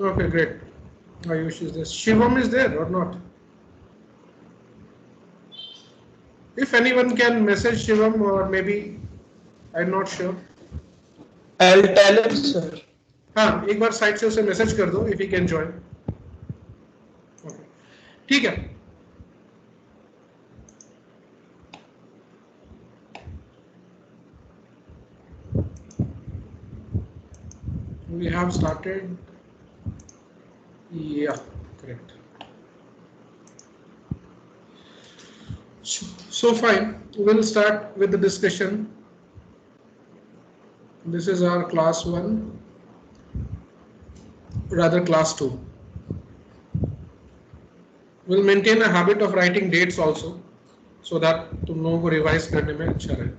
Okay, great. Ayush is there. Shivam is there or not? If anyone can message Shivam, or maybe I'm not sure. I'll tell him, sir. हाँ, एक बार side से उसे message कर दो if he can join. Okay. ठीक है. We have started. Yeah, correct. So fine, we'll start with the discussion. This is our class 1, rather class 2. We'll maintain a habit of writing dates also, so that तुम लोगों को revise करने में अच्छा रहे.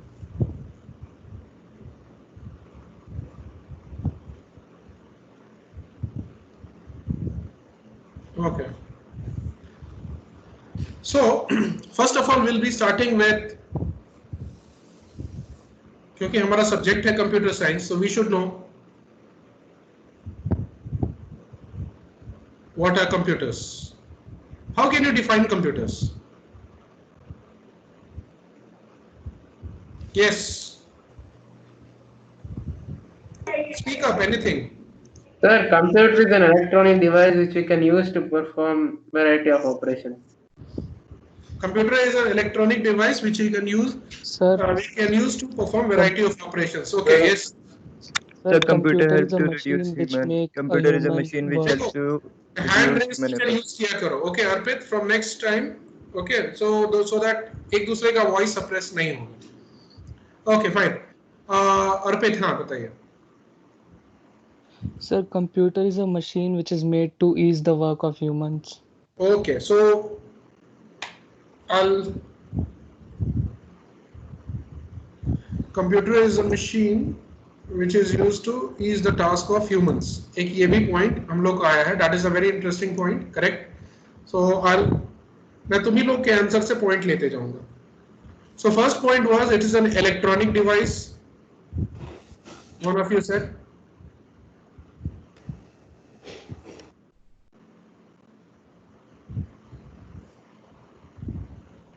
Okay. So first of all, we'll be starting with, क्योंकि हमारा subject है computer science, so we should know what are computers. How can you define computers? Yes. Speak up, anything. Sir, computer is an electronic device which we can use to perform variety of operations. Computer is an electronic device which we can use. Sir, We can use to perform variety of operations. Okay, yes. sir, computer helps is a to machine reduce which human. make Computer a is a human machine which work. helps to Hand reduce raise human can effort. use किया करो. Okay, Arpit, from next time. Okay, so that एक दूसरे का voice suppress नहीं होगा. Okay, fine. Arpit, हाँ बताइए. Sir, computer is a machine which is made to ease the work of humans. Okay, so computer is a machine which is used to ease the task of humans. एक ये भी point हम लोग का आया है. That is a very interesting point. Correct. So मैं तुम्ही लोग के आंसर से point लेते जाऊंगा. So first point was it is an electronic device. One of you said.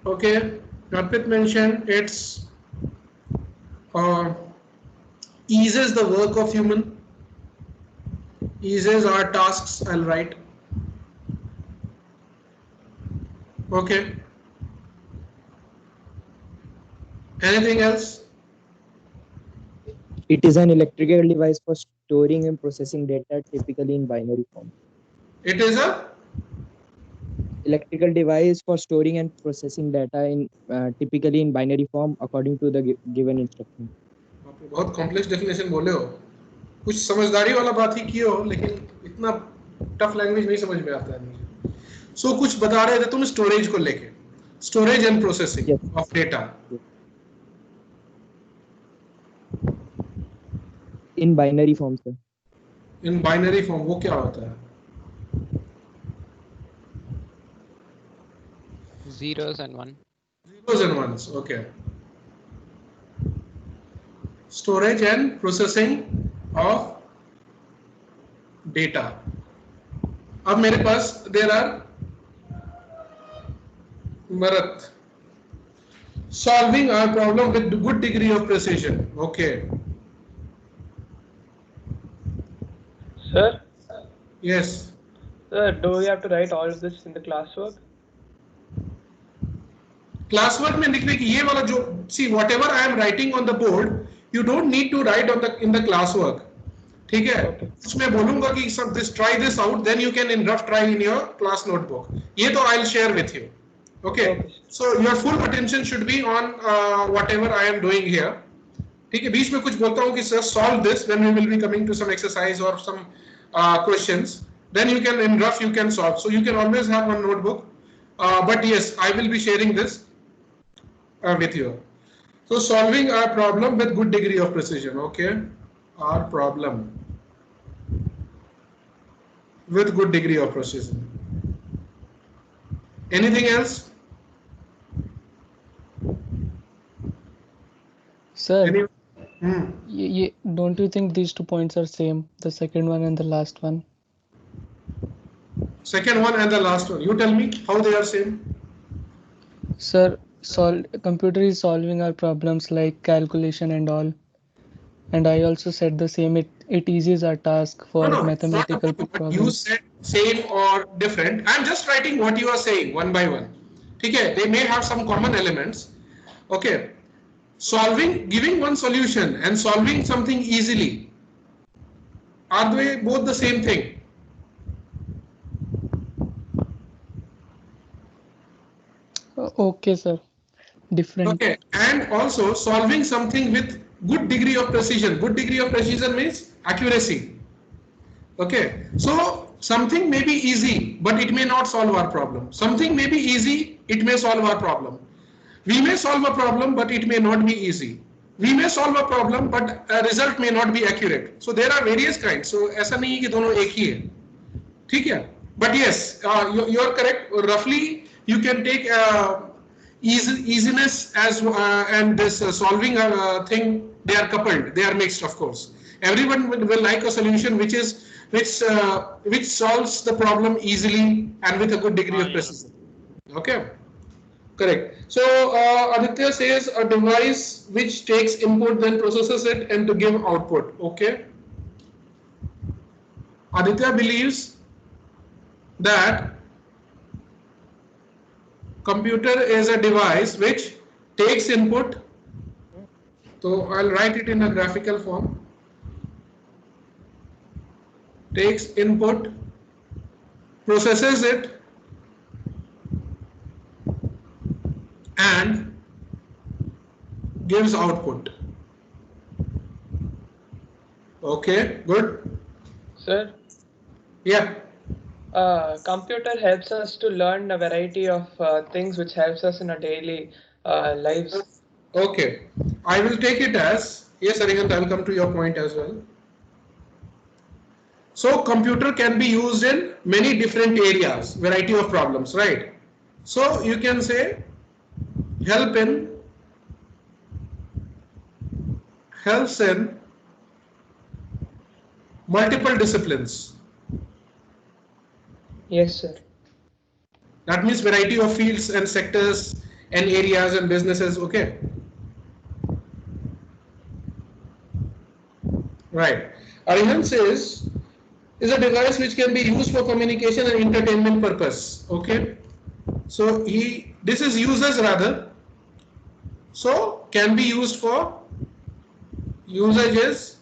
Okay, Arpit mentioned it's eases the work of human, eases our tasks, I'll write. Okay. Anything else? It is an electrical device for storing and processing data, typically in binary form. It is a Electrical device for storing and processing data in typically in binary form according to the given instruction. आप बहुत complex definition बोले हो. कुछ समझदारी वाला बात ही किए हो, लेकिन इतना टफ लैंग्वेज नहीं समझ में आता है मुझे. सो कुछ बता रहे थे तुम स्टोरेज को लेके. Storage and processing of data. In binary form, sir. In binary form वो क्या होता है? Zeros and one. Zeros and ones. Okay. Storage and processing of data. अब मेरे पास there are Bharat solving our problem with good degree of precision. Okay. Sir, Yes. sir, do we have to write all of this in the classwork? Classwork में लिखने की ये वाला जो see whatever I am writing on the board, you don't need to write on the in the classwork. ठीक है? उसमें बोलूँगा कि सब this try this out, then you can in rough try in your class notebook. ये तो I'll share with you. Okay. So your full attention should be on whatever I am doing here. ठीक है? बीच में कुछ बोलता हूँ कि sir solve this when we will be coming to some exercise or some questions. Then you can in rough you can solve. So you can always have one notebook. But yes, I will be sharing this with you. So solving our problem with good degree of precision. Okay, our problem with good degree of precision. Anything else? Sir, Hmm. don't you think these 2 points are same? The second one and the last one. Second one and the last one. You tell me how they are same. Sir, computer is solving our problems like calculation and all. And I also said the same. It eases our task No, for no, it's not mathematical about what you problems. said, same or different. I'm just writing what you are saying one by one. Okay, they may have some common elements. Okay, giving one solution and solving something easily. Are they both the same thing? Okay, sir. Different. Okay, and also solving something with good degree of precision. Good degree of precision means accuracy. Okay, so something may be easy, but it may not solve our problem. Something may be easy, it may solve our problem. We may solve a problem, but it may not be easy. We may solve a problem, but a result may not be accurate. So there are various kinds. So ऐसा नहीं है कि दोनों एक ही है, ठीक है? But yes, you are correct. Roughly, you can take easiness as and this solving thing. They are coupled. They are mixed, of course. Everyone will like a solution which solves the problem easily and with a good degree of precision. Okay. Correct. So Aditya says a device which takes input then processes it and to give output. Okay. Aditya believes that computer is a device which takes input. So I'll write it in a graphical form. Takes input, processes it, and gives output. Okay, good. Sir, Yeah. computer helps us to learn a variety of things which helps us in our daily lives. Okay. I will take it as, yes, Arihant, I will come to your point as well. So computer can be used in many different areas, variety of problems, right? So you can say helps in multiple disciplines. Yes, sir. That means variety of fields and sectors and areas and businesses. Okay. Right. Arihant says is a device which can be used for communication and entertainment purpose. Okay. So this is uses rather. So can be used for usages.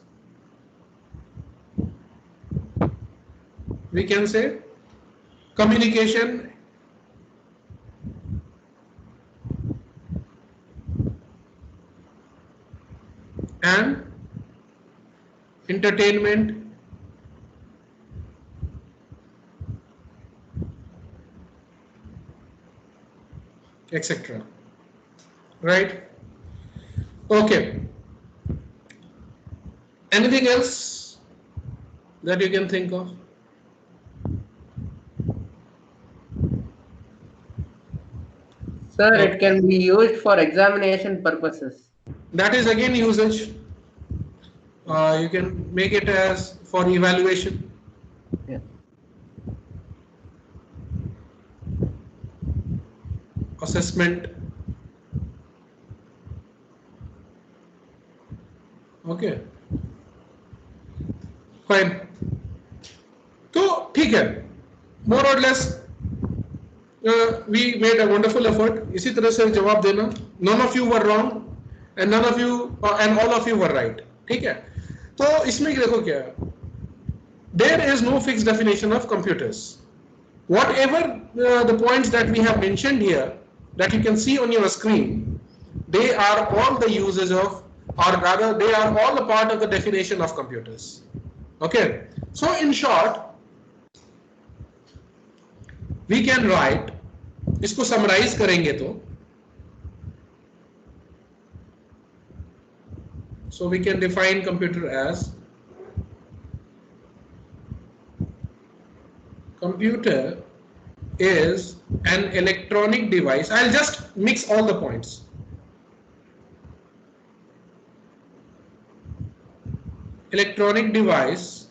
We can say communication and entertainment etc. Right? Okay. Anything else that you can think of? Sir, it can be used for examination purposes. That is again usage. You can make it as for evaluation. Yeah. Assessment. Okay. Fine. तो ठीक है. More or less we made a wonderful effort. इसी तरह से जवाब देना. None of you were wrong and none of you and all of you were right. ठीक है. तो इसमें देखो क्या है. There is no fixed definition of computers. Whatever the points that we have mentioned here that you can see on your screen, they are all the uses of, or rather they are all a part of the definition of computers. Okay. So in short, we can write, इसको summarize करेंगे तो, so we can define computer as computer is an electronic device. I'll just mix all the points. Electronic device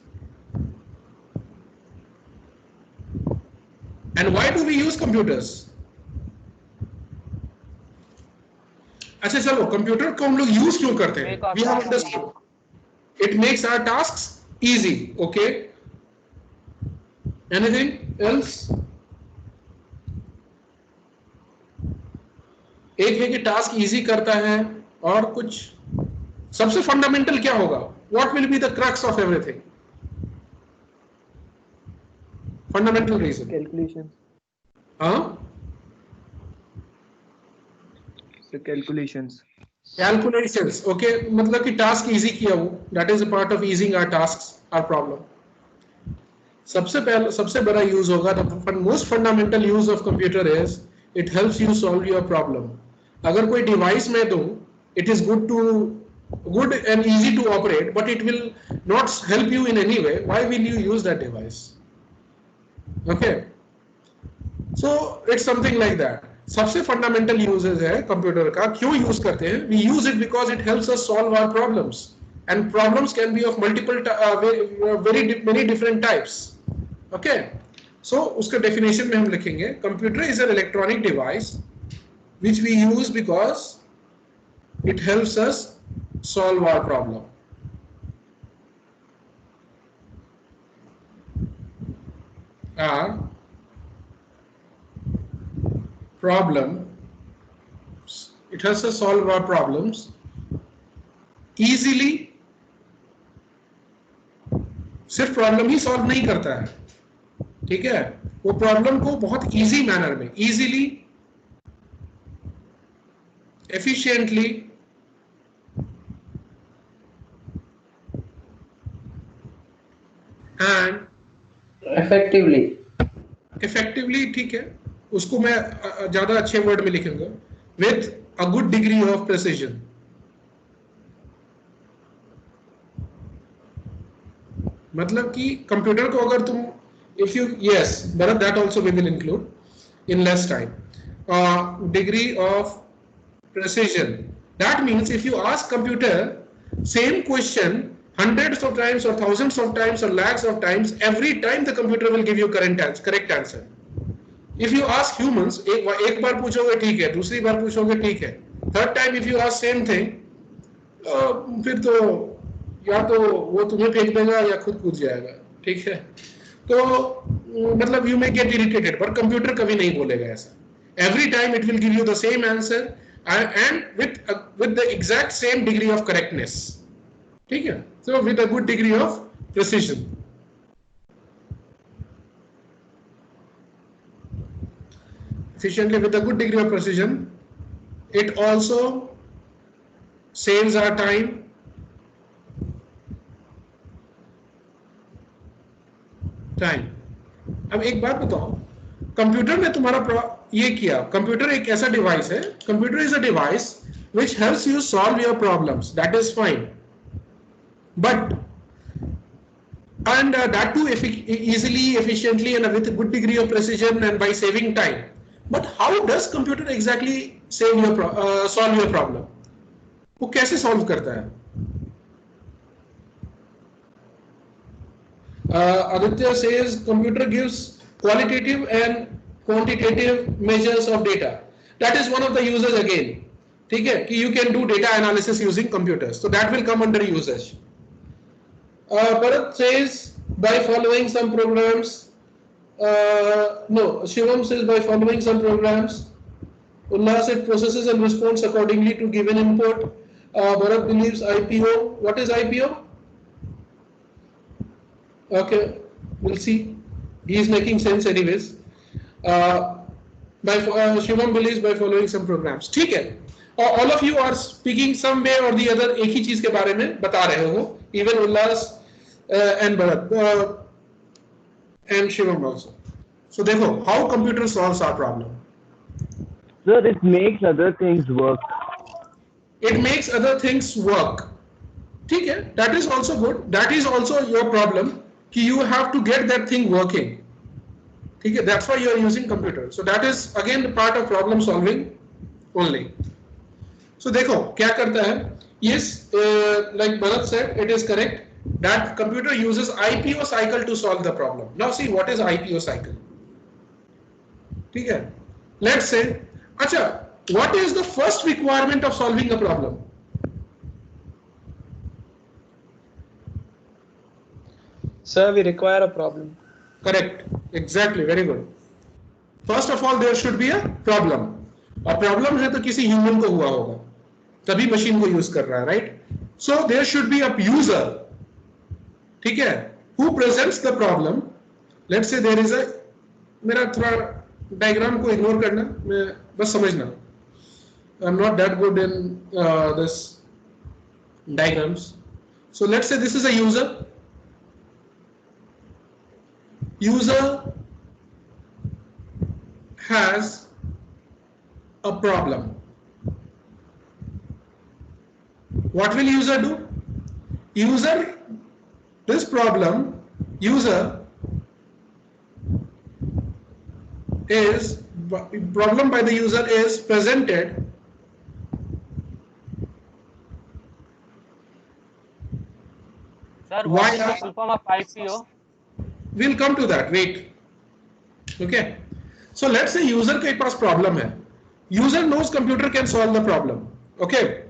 And why do we use computers? अच्छा चलो computer को हम लोग use क्यों करते हैं? We have understood. It makes our tasks easy. Okay. Anything else? एक है कि टास्क इजी करता है, और कुछ सबसे फंडामेंटल क्या होगा? What will be the crux of everything? Fundamental reason. Calculations. हाँ? The calculations. Calculations. Okay, मतलब कि टास्क इजी किया वो. That is a part of easing our tasks, our problem. सबसे बड़ा यूज होगा, the most fundamental use of computer is it helps you solve your problem. अगर कोई डिवाइस में दूं, it is good and easy to operate, but it will not help you in any way. Why will you use that device? Okay, so it's something like that. सबसे fundamental uses है computer का. क्यों use करते हैं? We use it because it helps us solve our problems, and problems can be of multiple many different types. Okay, so उसका definition में हम लिखेंगे, computer is an electronic device which we use because it helps us solve our problem. Our problem, it helps us solve our problems easily. सिर्फ problem ही solve नहीं करता है, ठीक है, वो प्रॉब्लम को बहुत इजी मैनर में, इजीली, एफिशिएंटली एंड इफेक्टिवली, ठीक है, उसको मैं ज्यादा अच्छे वर्ड में लिखूंगा, with a good degree of precision. मतलब कि कंप्यूटर को अगर तुम, if you, yes, but that also we will include in less time, degree of precision. That means if you ask computer same question hundreds of times or thousands of times or lakhs of times, every time the computer will give you correct answer. If you ask humans, एक बार पूछोगे ठीक है, दूसरी बार पूछोगे ठीक है, third time if you ask same thing, फिर तो या तो वो तुम्हें फेंक देगा या खुद कूद जाएगा, ठीक है. तो मतलब यू मे गेट इरिटेटेड, पर कंप्यूटर कभी नहीं बोलेगा ऐसा. Every time it will give you the same answer and with the exact same degree of correctness, ठीक है. So with a good degree of precision. Efficiently, with a good degree of precision, it also saves our time. अब एक बात बताओ, computer ने तुम्हारा ये किया, कंप्यूटर एक ऐसा डिवाइस है, computer is a device which helps you solve your problems, that is fine, but and that too easily, efficiently and with a good degree of precision and by saving time. But how does computer exactly solve your problem? वो कैसे solve करता है? Aditya says computer gives qualitative and quantitative measures of data. That is one of the uses again. ठीक है, कि you can do data analysis using computers. So that will come under usage. Bharat says by following some programs. No, Shivam says by following some programs. Ullas said processes and responds accordingly to given input. Bharat believes IPO. What is IPO? Okay, we'll see. He is making sense anyways. Shivam believes by following some programs. ठीक है. All of you are speaking some way or the other, एक ही चीज के बारे में बता रहे हो. Even Ullas and Bharat and Shivam also. So देखो, how computer solves our problem. Sir, it makes other things work. It makes other things work. ठीक है, that is also good. That is also your problem. कि you have to get that thing working. ठीक है, that's why you are using computer. So that is again the part of problem solving only. So देखो क्या करता है. Yes, like Bharat said, it is correct that computer uses IPO cycle to solve the problem. Now see what is IPO cycle. ठीक है, let's say, अच्छा, what is the first requirement of solving a problem? Sir, we require a problem. Correct, exactly, very good. First of all, there should be a problem. और problem है तो किसी human को हुआ होगा, तभी machine को use कर रहा है, right? So there should be a user, ठीक है, who presents the problem. Let's say there is a, मेरा थोड़ा diagram को ignore करना, मैं बस समझना. I'm not that good in this diagrams. So let's say this is a user. User has a problem. What will user do? This problem, problem by the user is presented Sir, Why what is the are- full form of IPO? We'll come to that, wait. Okay, so let's say user के पास problem है, user knows computer can solve the problem. Okay,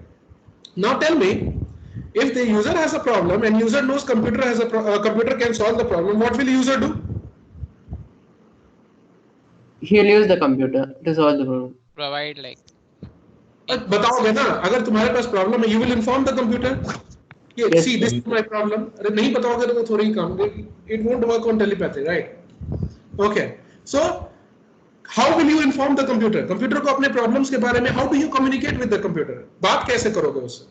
now tell me, if the user has a problem and user knows computer has computer can solve the problem, what will user do? He'll use the computer to solve the problem. Provide like. बताओगे ना, अगर तुम्हारे पास problem है, you will inform the computer. Yeah, Yes, see, this sir. is my problem. अरे नहीं बताओगे तो वो थोड़ी ही काम, it won't work on telepathy, right? Okay, so how will you inform the computer? Computer को अपने problems के बारे में, how do you communicate with the computer? बात कैसे करोगे उससे?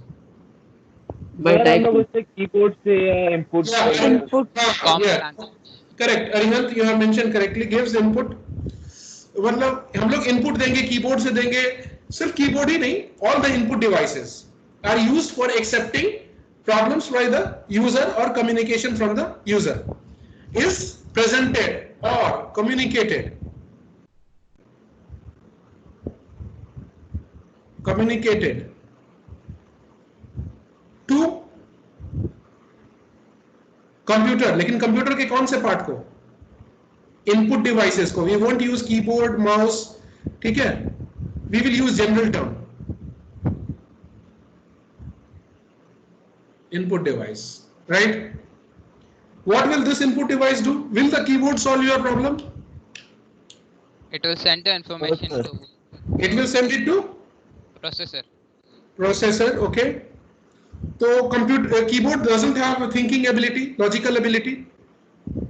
By सर हम लोग typing. उससे कीबोर्ड से या इनपुट से Common Yeah, answer. correct. Arihant, you have mentioned correctly. Gives input. मतलब हम लोग input देंगे, कीबोर्ड से देंगे. सिर्फ कीबोर्ड ही नहीं, all the input devices are used for accepting problems by the user or communication from the user is presented or communicated to computer. लेकिन computer के कौन से पार्ट को? इनपुट डिवाइसेस को. We won't use keyboard, mouse, ठीक है? We will use general term. Input device, right? What will this input device do? Will the keyboard solve your problem? It will send the information sir. to It will send it to processor. Okay. तो keyboard doesn't have a thinking ability, logical ability.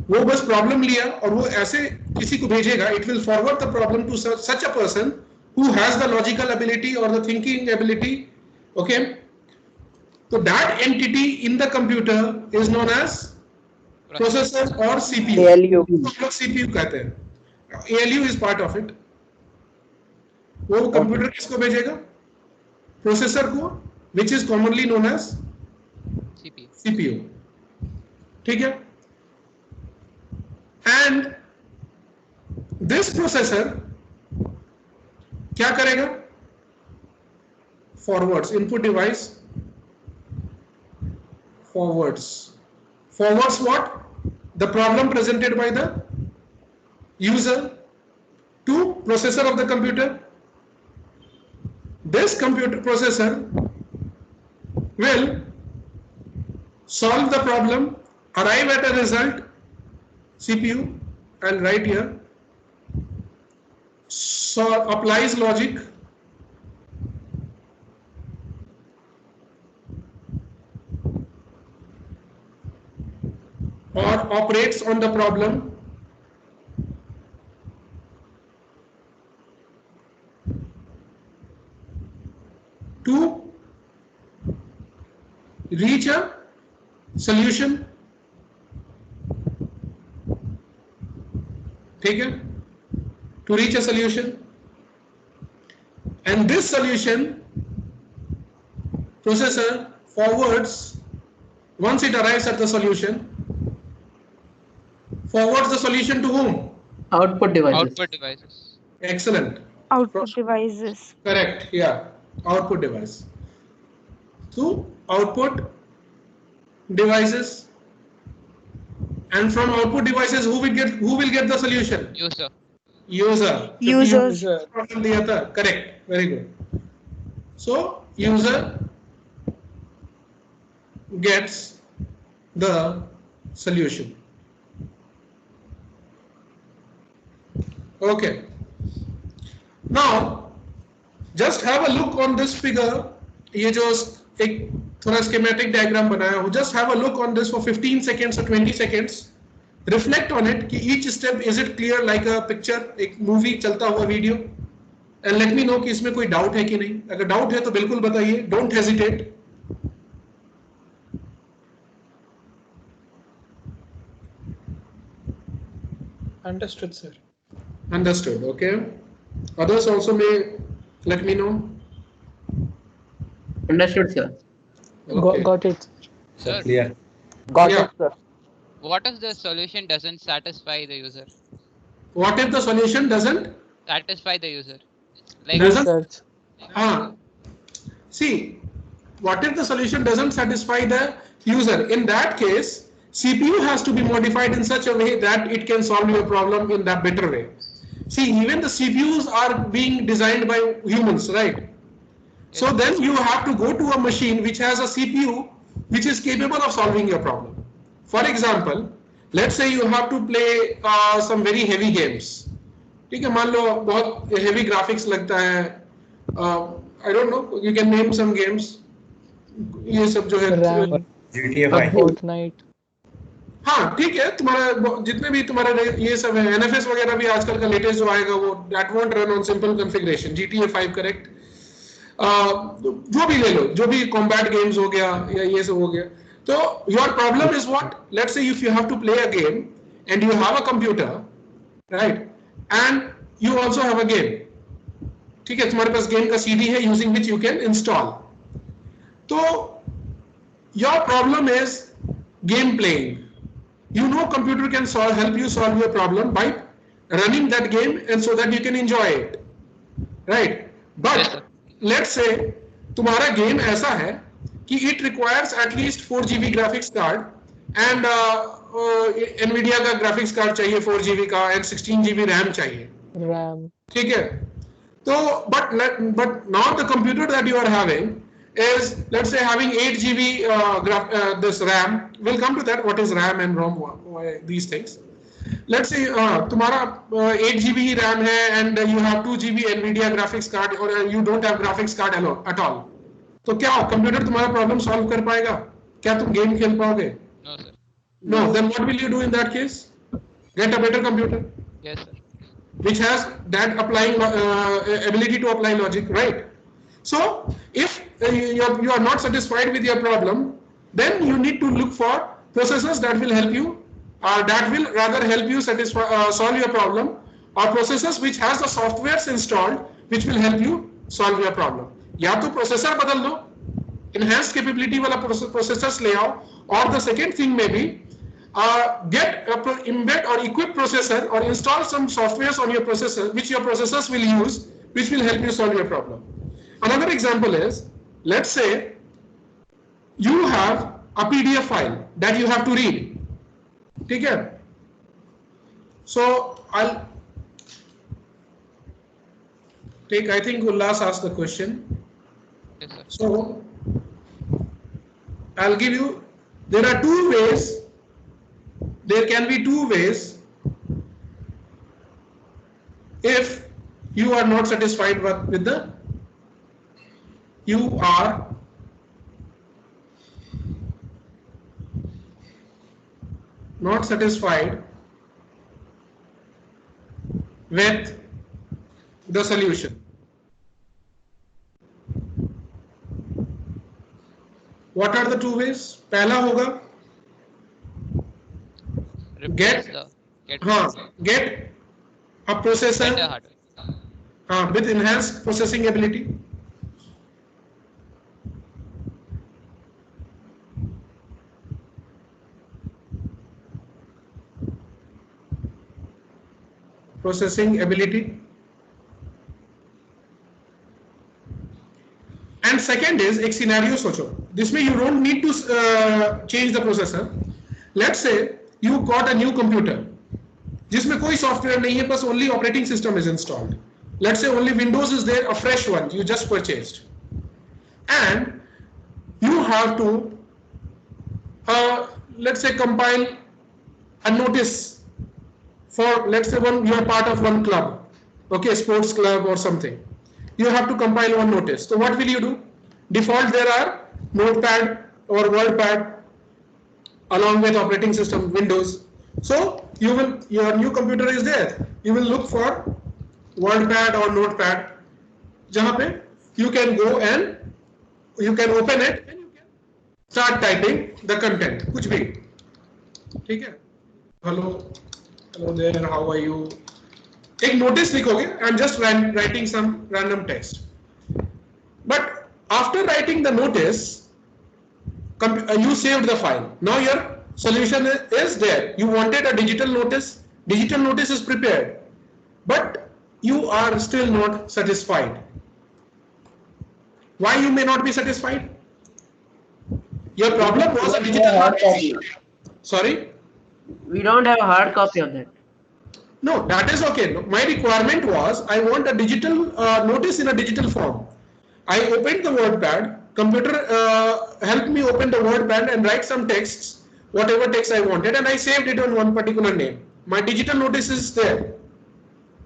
वो बस problem लिया और वो ऐसे किसी को भेजेगा. It will forward the problem to such a person who has the logical ability or the thinking ability. Okay. So that entity in the computer is known as processor or CPU. ALU. हम लोग CPU कहते हैं. ALU is part of it. वो computer किसको भेजेगा? Processor को, which is commonly known as CPU. CPU. ठीक है? And this processor क्या करेगा? Forwards, input device forwards what? The problem presented by the user to processor of the computer. This computer processor will solve the problem, arrive at a result. CPU, I'll write here, so applies logic, or operates on the problem to reach a solution. ठीक है? To reach a solution, and this solution processor forwards, once it arrives at the solution, forwards the solution to whom? Output devices. Output devices. Excellent. Output devices. Correct. Yeah. Output device. So output devices, and from output devices, who will get the solution? User. user Users. User. problem दिया था, correct, very good. So user gets the solution. Okay, now just have a look on this figure. ये जो एक थोड़ा schematic diagram बनाया हूँ, just have a look on this for 15 seconds or 20 seconds. Reflect on it कि each step is it clear like a picture, एक movie चलता हुआ video, and let me know कि इसमें कोई doubt है कि नहीं. अगर doubt है तो बिल्कुल बताइए, don't hesitate. Understood, sir. Understood, okay. Others also may let me know. Understood, sir. Okay. Got it. Sir, Clear. Got Yeah. it, sir. what if the solution doesn't satisfy the user? What if the solution doesn't? Satisfy the user. Like, Doesn't? Research. See, what if the solution doesn't satisfy the user? In that case, CPU has to be modified in such a way that it can solve your problem in that better way. See, even the CPUs are being designed by humans, right? So then you have to go to a machine which has a CPU which is capable of solving your problem. For example, let's say you have to play some very heavy games. ठीक है, मान लो बहुत heavy graphics लगता है. I don't know, you can name some games. ये सब जो है RAM, GTA 5. Fortnite. हाँ ठीक है, तुम्हारा जितने भी तुम्हारे ये सब है, NFS वगैरह भी आजकल का लेटेस्ट जो आएगा वो that won't run on simple configuration. GTA 5 correct. जो भी ले लो, जो भी combat games हो गया या ये सब हो गया. तो your problem is what? Let's say if you have to play a game and you have a computer, right? And you also have a game. ठीक है, तुम्हारे पास गेम का CD है using which you can install. तो your problem is game playing. You know computer can help you solve your problem by running that game and so that you can enjoy it, right? But let's say तुम्हारा game ऐसा है कि it requires at least 4 GB graphics card and Nvidia का graphics card चाहिए 4 GB का and 16 GB RAM चाहिए. RAM. ठीक है, तो but now the computer that you are having is, let's say, having 8 GB this RAM. We'll come to that, what is RAM and ROM, why these things. Let's say तुम्हारा 8 GB RAM है and you have 2 GB Nvidia graphics card or you don't have graphics card at all. तो क्या computer तुम्हारा problem solve कर पाएगा? क्या तुम game खेल पाओगे? no, sir. No. Then what will you do in that case? Get a better computer Yes, sir. which has that applying ability to apply logic, right? So if you are not satisfied with your problem, then you need to look for processors that will help you, that will rather help you solve your problem, or processors which has the softwares installed which will help you solve your problem. या तो processor बदल लो, enhanced capability वाला processors ले आओ, or the second thing may be get embed or equip processor or install some softwares on your processor which your processors will use, which will help you solve your problem. Another example is, let's say you have a PDF file that you have to read. ठीक है? So I'll take, I think Ullas asked the question. Yes, sir. So I'll give you, there are two ways, there can be two ways if you are not satisfied with the, you are not satisfied with the solution. What are the two ways? पहला होगा Replace get a processor better hardware. with enhanced processing ability. Processing ability. And second is एक scenario सोचो, जिसमें you don't need to change the processor. Let's say you got a new computer जिसमें कोई software नहीं है, बस only operating system is installed. Let's say only Windows is there, a fresh one you just purchased, and you have to let's say compile a notice for, let's say you are part of one club, okay, sports club or something. You have to compile one notice. So what will you do? Default there are Notepad or WordPad along with operating system Windows. So your new computer is there, you will look for WordPad or Notepad, जहाँ पे you can go and you can open it and you can start typing the content, कुछ भी, ठीक है? Hello there, how are you? एक notice लिखोगे and just writing some random text. But after writing the notice, you saved the file. Now your solution is there. You wanted a digital notice. Digital notice is prepared, but you are still not satisfied. Why you may not be satisfied? Your problem was a digital notice. Sorry? We don't have a hard copy of that. No, that is okay. My requirement was I want a digital notice in a digital form. I opened the WordPad. Computer helped me open the WordPad and write some texts, whatever text I wanted, and I saved it on one particular name. My digital notice is there.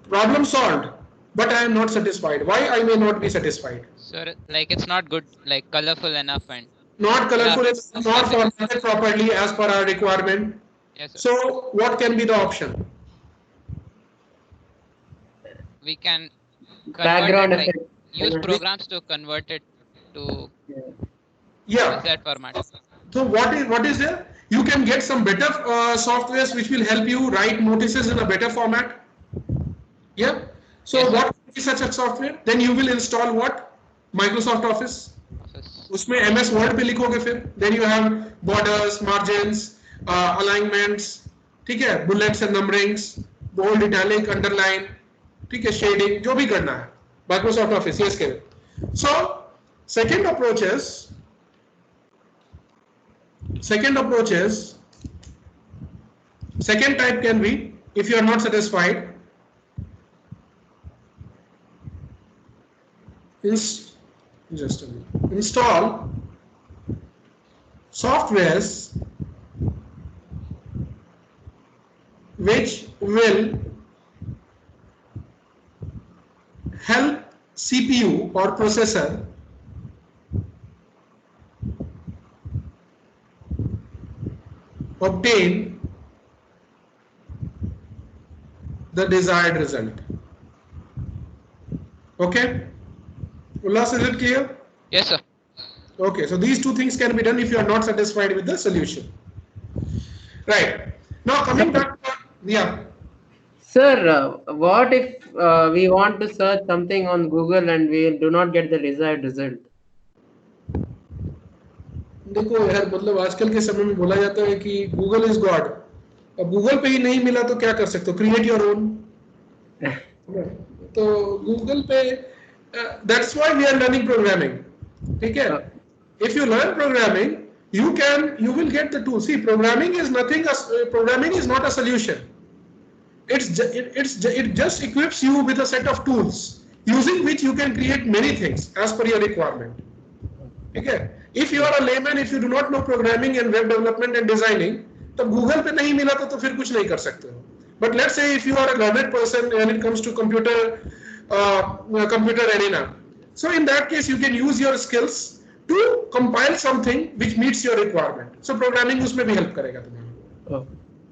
Problem solved, but I am not satisfied. Why I may not be satisfied? Sir, like it's not good, like colorful enough and Not colorful, yeah. it's not formatted properly as per our requirement. Yes, sir. So what can be the option? We can Background convert it, like, effect. use programs to convert it to Yeah. that format. So what is there? You can get some better softwares which will help you write notices in a better format. Yeah. So Yes, what is such a software? Then you will install what? Microsoft Office. उसमें MS Word पे लिखोगे फिर. Then you have borders, margins, alignments, ठीक है? Bullets and numberings, bold, italic, underline, ठीक है? Shading, जो भी करना है. Microsoft Office, yes, Kevin. So second approach is second type can be, if you are not satisfied, just a minute. Install softwares which will help CPU or processor obtain the desired result. Okay? Ullas, is it clear? Yes, sir. Okay, so these two things can be done if you are not satisfied with the solution. Right. Now coming back to, yeah. Sir, what if we want to search something on Google and we do not get the desired result? देखो यार, मतलब आजकल के समय में बोला जाता है कि गूगल इज गॉड. अब गूगल पे ही नहीं मिला तो क्या कर सकते हो? Create your own. तो गूगल पे that's why we are learning programming. ठीक है? If you learn programming, you will get the tools. See, programming is not a solution. It just equips you with a set of tools using which you can create many things as per your requirement. Okay? If you are a layman, if you do not know programming and web development and designing, तो Google पे नहीं मिला तो फिर कुछ नहीं कर सकते हो. But let's say if you are a learned person when it comes to computer arena, so in that case you can use your skills to compile something which meets your requirement. So programming उसमें भी help करेगा तुम्हारा.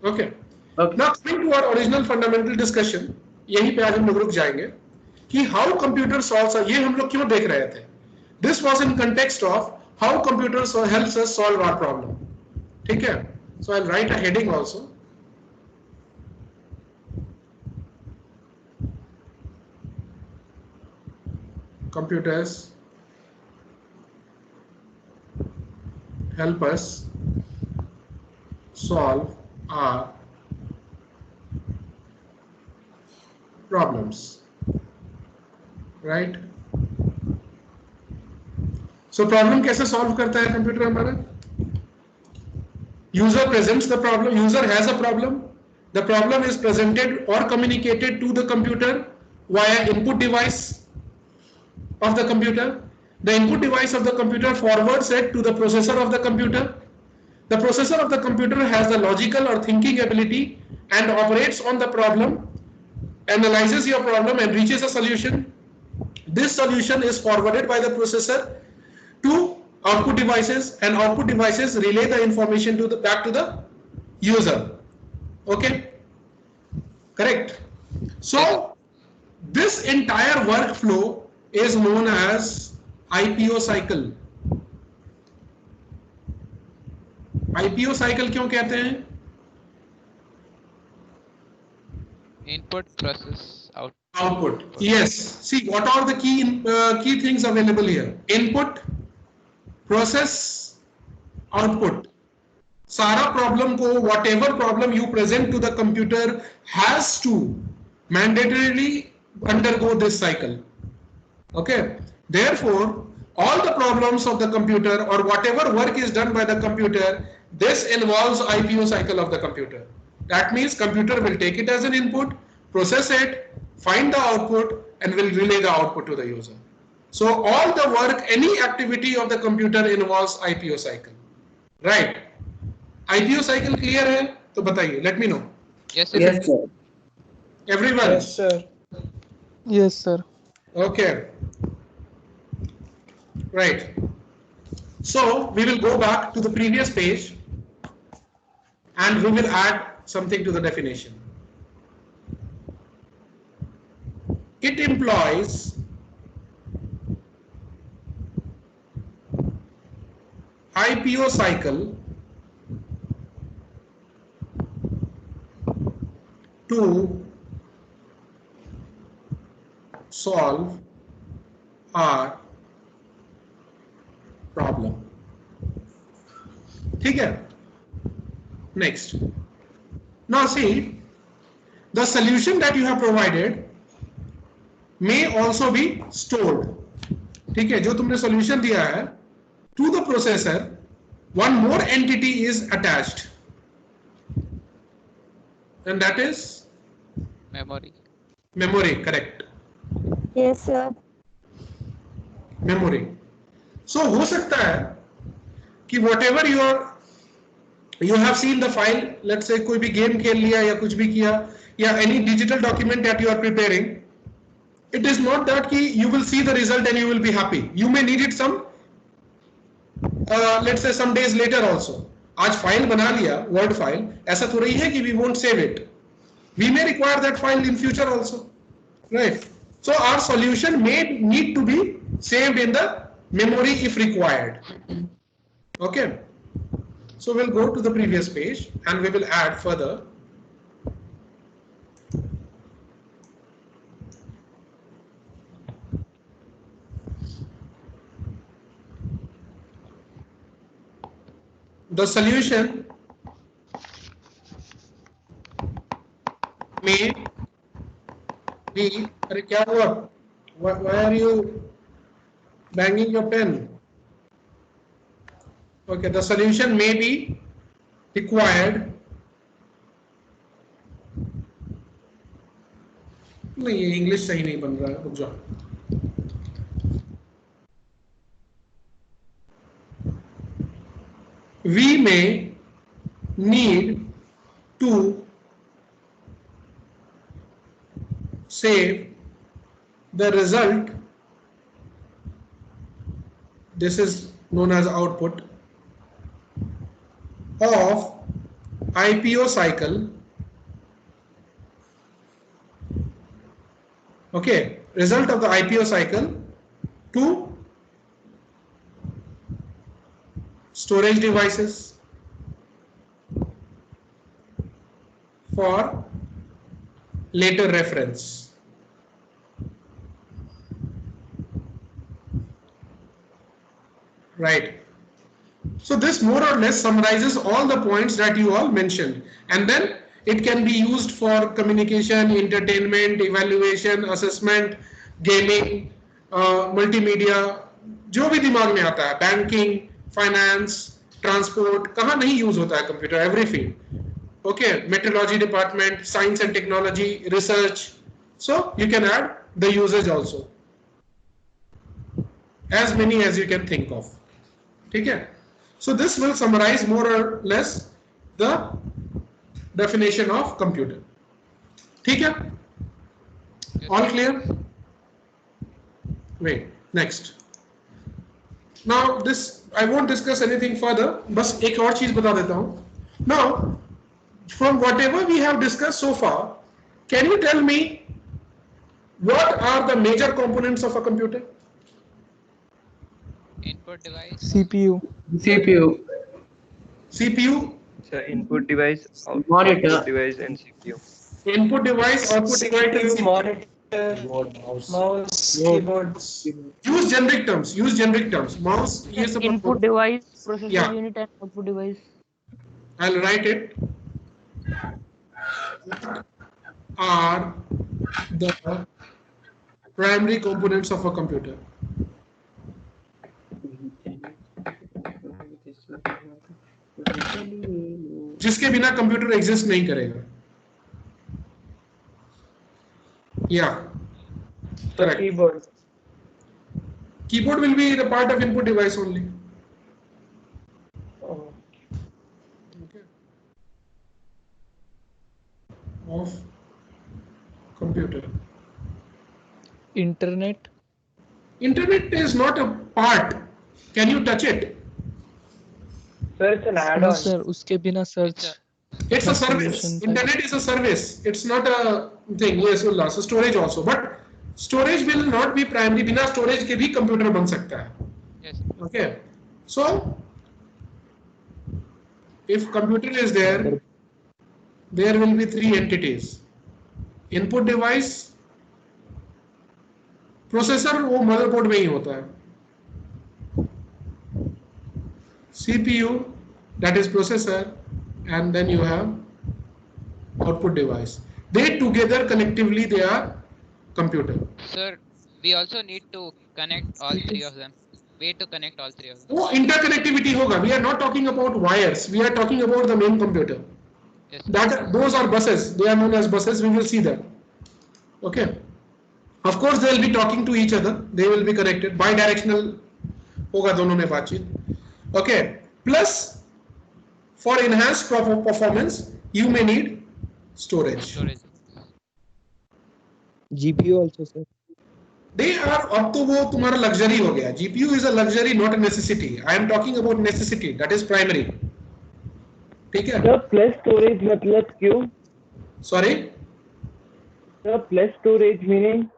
Okay. Now coming to our original fundamental discussion, यहीं पे आज हम लोग रुक जाएंगे कि how computer solves. ये हम लोग क्यों देख रहे थे? This was in context of how computers helps us solve our problem. ठीक है? So I'll write a heading also. Computers help us solve our problems, right? So problem कैसे solve करता है कंप्यूटर हमारा? User presents the problem. User has a problem. the problem is presented or communicated to the computer via input device of the computer. The input device of the computer forwards it to the processor of the computer. The processor of the computer has the logical or thinking ability and operates on the problem, analyzes your problem and reaches a solution. This solution is forwarded by the processor to output devices, and output devices relay the information to the back to the user. Okay, correct. So this entire workflow is known as IPO cycle. IPO cycle क्यों कहते हैं? Input, process, Output. Yes. See, what are the key things available here? Input, process, output. सारा problem को, whatever problem you present to the computer has to mandatorily undergo this cycle. Okay. Therefore, all the problems of the computer or whatever work is done by the computer, this involves IPO cycle of the computer. That means computer will take it as an input, process it, find the output, and will relay the output to the user. So all the work, any activity of the computer involves IPO cycle. Right? IPO cycle clear है? तो बताइए. Let me know. Yes, sir. Yes, sir. Everyone. Yes, sir. Yes, sir. Okay. Right. So we will go back to the previous page and we will add something to the definition. It employs IPO cycle to solve our problem. ठीक है? Next. Now see, the solution that you have provided may also be stored. ठीक है? जो तुमने solution दिया है, to the processor, one more entity is attached, and that is Memory. memory. Correct. Yes, sir. Memory. So हो सकता है कि whatever you have seen the file, let's say कोई भी game खेल लिया या कुछ भी किया या any digital document that you are preparing, it is not that कि you will see the result and you will be happy. You may need it some let's say some days later also. आज file बना लिया word file, ऐसा तो रही है कि we won't save it. We may require that file in future also, right? So our solution may need to be saved in the memory if required. Okay. So we'll go to the previous page and we will add further. The solution may be, अरे क्या हुआ? Why are you banging your pen? Okay, the solution may be required. नहीं, ये English सही नहीं बन रहा है, रुक जाओ. We may need to save the result. This is known as output of IPO cycle. Okay, result of the IPO cycle to storage devices for later reference. Right. So this more or less summarizes all the points that you all mentioned, and then it can be used for communication, entertainment, evaluation, assessment, gaming, multimedia, जो भी दिमाग में आता है, banking, finance, transport, कहाँ नहीं use होता है computer, every field. Okay, meteorology department, science and technology, research. So you can add the usage also. As many as you can think of. Okay. So this will summarize more or less the definition of computer. Okay. All clear? Wait, next. Now this I won't discuss anything further. बस एक और चीज बता देता हूँ. Now, from whatever we have discussed so far, can you tell me what are the major components of a computer? Input device. CPU. CPU, So input device, Monitor. output device, and CPU. input device, output device, and CPU. Monitor, mouse, keyboard. Use generic terms. Mouse, ये सब Input device, processor Yeah. unit, and output device. I'll write it. Are the primary components of a computer? जिसके बिना computer exist नहीं करेगा. Yeah. Correct. Keyboard. Keyboard will be the part of input device only. Oh. Okay. Of computer. Internet. Internet is not a part. Can you touch it? Sir, it's an No add-on. sir, उसके बिना search. It's a service. Solution. Internet is a service. It's not a thing. Yes, Ullah. So storage also, but storage will not be primary. बिना storage के भी computer बन सकता है. Yes. Okay. So if computer is there, there will be three entities. Input device, processor वो motherboard में ही होता है. CPU, that is processor, and then you have output device. They together collectively they are computer. Sir, we also need to connect all three of them. Way to connect all three of them. वो interconnectivity होगा. We are not talking about wires. We are talking about the main computer. Yes. Those are buses. They are known as buses. We will see that. Okay. Of course, they will be talking to each other. They will be connected. Bidirectional होगा दोनों में बातचीत. Okay. Plus, for enhanced performance, you may need storage. Storage. GPU also, sir. They are अब तो वो तुम्हारा luxury हो गया. GPU is a luxury, not a necessity. I am talking about necessity. That is primary. ठीक है? Sir, plus storage मतलब क्यों? Sorry. Sir, plus storage meaning?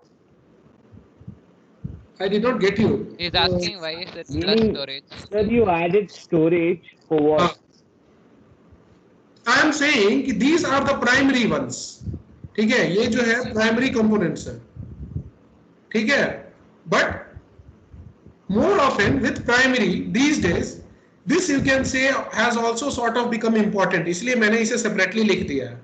I did not get you. He's asking why is it plus Meaning- storage? Sir, you added storage for what? I am saying कि these are the primary ones. ठीक है? ये जो है primary components है. ठीक है? But more often with primary these days, this you can say has also sort of become important. इसलिए मैंने इसे separately लिख दिया है.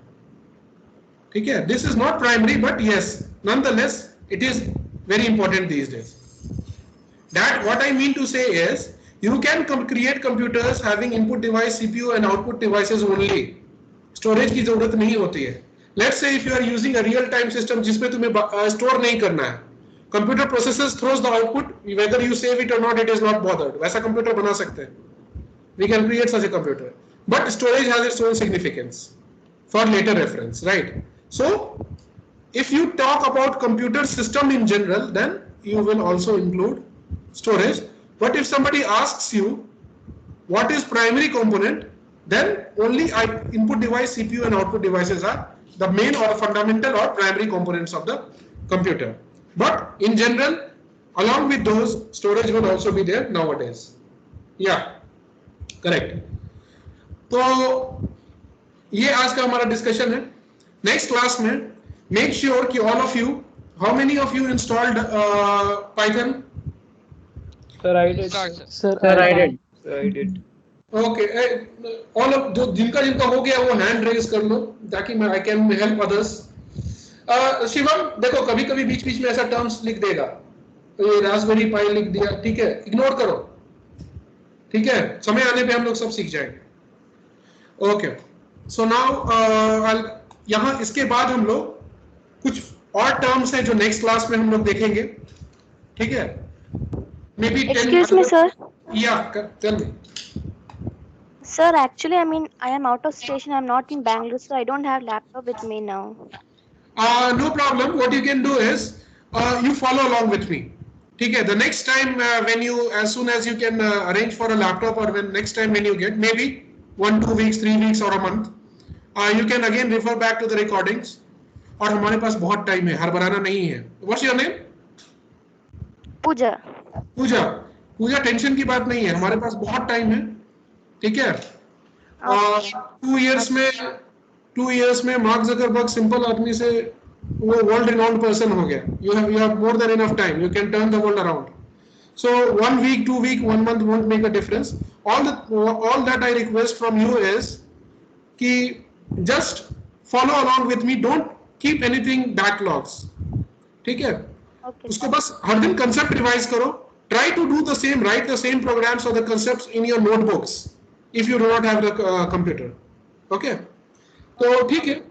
ठीक है? This is not primary, but yes, nonetheless, it is very important these days. That what I mean to say is, you can create computers having input device, CPU and output devices only. Storage की जरूरत नहीं होती है. Let's say if you are using a real-time system जिसमें तुम्हें store नहीं करना है. Computer processes throws the output, whether you save it or not, it is not bothered. वैसा computer बना सकते हैं. We can create such a computer. But storage has its own significance for later reference, right? So, if you talk about computer system in general, then you will also include storage. But if somebody asks you what is primary component, then only input device, CPU and output devices are the main or fundamental or primary components of the computer. But in general, along with those, storage will also be there nowadays. Yeah, correct. तो ये आज का हमारा discussion है. Next class में make sure कि all of you, how many of you installed Python? Sir, I did. Start, sir. Sir, Sir, I did. Sir, I did. Okay, all of जो जिनका हो गया वो हैंड रेज कर लो ताकि मैं I can help others. Shivam देखो कभी कभी बीच बीच में ऐसा टर्म्स लिख देगा. ये रास्पबेरी पाई लिख दिया, ठीक है, इग्नोर करो. ठीक है, समय आने पे हम लोग सब सीख जाएंगे. ओके, So now यहाँ इसके बाद हम लोग कुछ और टर्म्स हैं जो नेक्स्ट क्लास में हम लोग देखेंगे, ठीक है? Maybe 10 Excuse me, sir. Yeah, tell me. Sir, actually, I mean, I am out of station. I'm not in Bangalore, so I don't have laptop with me now. No problem. What you can do is you follow along with me. ठीक है? The next time when you, as soon as you can arrange for a laptop, or when next time when you get, maybe 1, 2 weeks, 3 weeks or a month, you can again refer back to the recordings. और हमारे पास बहुत time है, हड़बड़ाना नहीं है. What's your name? Pooja. Pooja tension की बात नहीं है, हमारे पास बहुत टाइम है, ठीक है? 2 years में मार्क ज़करबर्ग सिंपल आदमी से वो वर्ल्ड रिनाउंड पर्सन हो गया. You have more than enough time. You can turn the world around. So 1 week, 2 week, 1 month won't make a difference. All that I request from you is कि just follow along with me. Don't keep anything backlogs. ठीक है? Okay. उसको बस हर दिन concept revise करो. Try to do the same, write the same programs or the concepts in your notebooks if you do not have the computer. Okay? So ठीक है.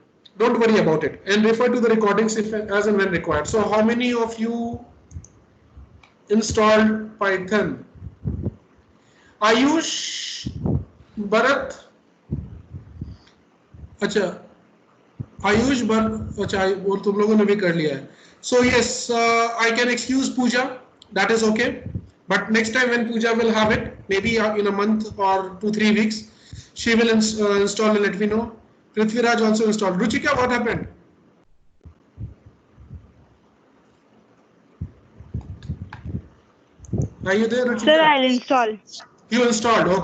Don't worry about it and refer to the recordings if as and when required. So how many of you installed Python? Ayush, Bharat, अच्छा आयुष भट्ट, अच्छा वो तुम लोगों ने भी कर लिया है. So yes, I can excuse Pooja, that is okay, but next time when Pooja will have it, maybe in a month or 2-3 weeks, she will install and let me know. Prithviraj also installed. Ruchika, what happened? Are you there, Ruchika? Sir, I'll install. You installed, okay.